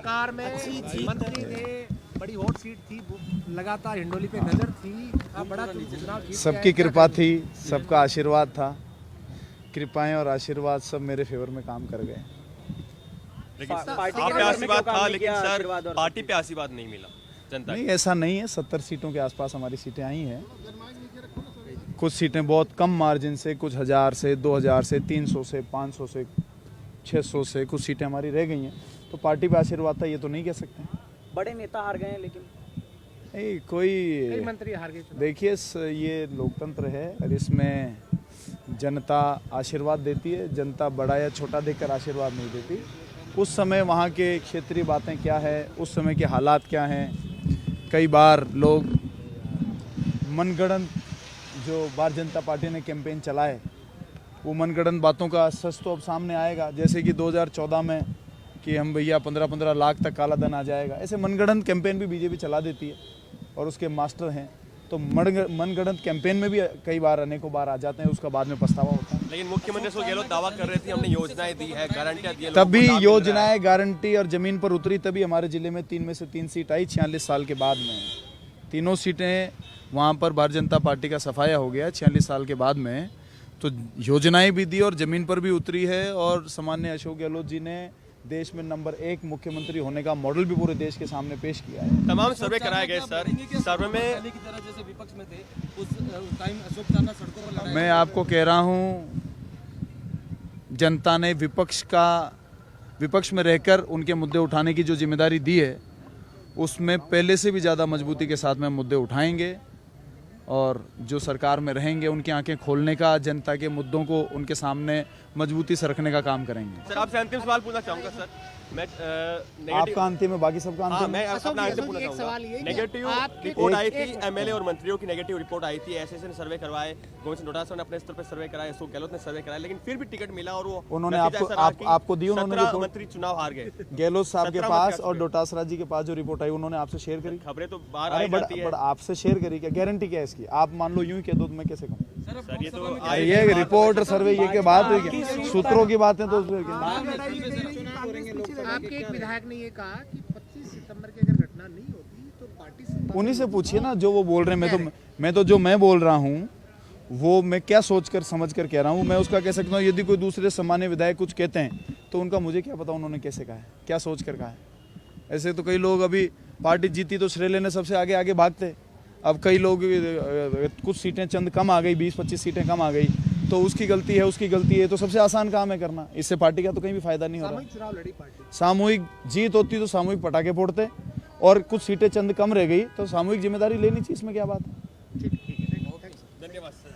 सरकार में मंत्री थे, बड़ी हॉट सीट थी, लगातार हिंडोली पे नजर थी, बड़ा चुनाव जीत सबकी कृपा थी, सबका आशीर्वाद था। कृपाएं और आशीर्वाद सब मेरे फेवर में काम कर गए। लेकिन आप पे आशीर्वाद था, लेकिन सर पार्टी पे आशीर्वाद नहीं मिला जनता नहीं, ऐसा नहीं है। 70 सीटों के आसपास हमारी सीटें आई हैं। कुछ सीटें बहुत कम मार्जिन से, कुछ 1000 से, 2000 से, 300 से, 500 से, 600 से कुछ सीटें हमारी रह गई हैं। तो पार्टी पे आशीर्वाद था ये तो नहीं कह सकते। बड़े नेता हार गए हैं, लेकिन नहीं, कोई मंत्री हार गए। देखिए, ये लोकतंत्र है और इसमें जनता आशीर्वाद देती है। जनता बड़ा या छोटा देखकर आशीर्वाद नहीं देती। उस समय वहाँ के क्षेत्रीय बातें क्या है, उस समय के हालात क्या हैं, कई बार लोग मनगढ़ंत जो भारतीय जनता पार्टी ने कैंपेन चलाए, वो मनगढ़ंत बातों का सच तो अब सामने आएगा। जैसे कि 2014 में कि हम भैया 15-15 लाख तक काला धन आ जाएगा, ऐसे मनगढ़ंत कैंपेन भी बीजेपी चला देती है और उसके मास्टर हैं। तो मनगढ़ंत कैंपेन में भी कई बार अनेकों बार आ जाते हैं, उसका बाद में पछतावा होता है। लेकिन मुख्यमंत्री अशोक गहलोत दावा कर रहे थे हमने योजनाएं दी है, गारंटियां दी है, तभी योजनाएं, गारंटी और जमीन पर उतरी, तभी हमारे जिले में 3 में से 3 सीट आई 46 साल के बाद में। तीनों सीटें वहाँ पर भारतीय जनता पार्टी का सफाया हो गया 46 साल के बाद में। तो योजनाएं भी दी और जमीन पर भी उतरी है। और सामान्य अशोक गहलोत जी ने देश में नंबर 1 मुख्यमंत्री होने का मॉडल भी पूरे देश के सामने पेश किया है। तमाम सर्वे कराए गए सर, सर्वे में की तरह जैसे विपक्ष में थे उस टाइम अशोक चांदा सड़कों पर लड़ाई। मैं आपको कह रहा हूँ, जनता ने विपक्ष में रहकर उनके मुद्दे उठाने की जो जिम्मेदारी दी है, उसमें पहले से भी ज़्यादा मजबूती के साथ में मुद्दे उठाएंगे और जो सरकार में रहेंगे उनकी आंखें खोलने का, जनता के मुद्दों को उनके सामने मजबूती से रखने का काम करेंगे। सर आपसे अंतिम सवाल पूछना चाहूंगा सर। मैं आपका अंतिम है, बाकी सबका अंतिम है। मैं अपना अंतिम पूछना चाहूंगा। नेगेटिव रिपोर्ट आई थी, एमएलए और मंत्रियों की नेगेटिव रिपोर्ट आई थी। एसएसए ने सर्वे करवाए, गोविंद सिंह डोटासरा ने अपने स्तर पर सर्वे कराए, अशोक गहलोत ने सर्वे कराया, लेकिन फिर भी टिकट मिला और वो उन्होंने आपको दी। उन्होंने 17 मंत्री चुनाव हार गए। गहलोत साहब के पास और डोटासरा जी के पास जो रिपोर्ट आई, उन्होंने आपसे शेयर करी। खबरें तो बाहर आई जाती है, आपसे शेयर करी, क्या गारंटी क्या है इसकी? आप मान लो यूं ही कह दो तो मैं कैसे कहूँ? सर ये तो ये रिपोर्ट और सर्वे ये के बात है, सूत्रों की बातें तो आपके एक विधायक ने ये कहा कि 25 सितंबर की अगर घटना नहीं होती तो पार्टी उन्हीं से पूछिए ना जो वो बोल रहे हैं। मैं तो जो मैं बोल रहा हूँ वो मैं क्या सोचकर समझकर कह रहा हूँ, मैं उसका कह सकता हूँ। यदि कोई दूसरे सामान्य विधायक कुछ कहते हैं तो उनका मुझे क्या पता उन्होंने कैसे कहा है, क्या सोच कर कहा है। ऐसे तो कई लोग अभी पार्टी जीती तो श्रेय लेने सबसे आगे आगे भागते। अब कई लोग कुछ सीटें चंद कम आ गई, 20-25 सीटें कम आ गई तो उसकी गलती है, उसकी गलती है, तो सबसे आसान काम है करना। इससे पार्टी का तो कहीं भी फायदा नहीं हो रहा। चुनाव लड़ी पार्टी, सामूहिक जीत होती तो सामूहिक पटाखे फोड़ते, और कुछ सीटें चंद कम रह गई तो सामूहिक जिम्मेदारी लेनी चाहिए। इसमें क्या बात है? धन्यवाद सर।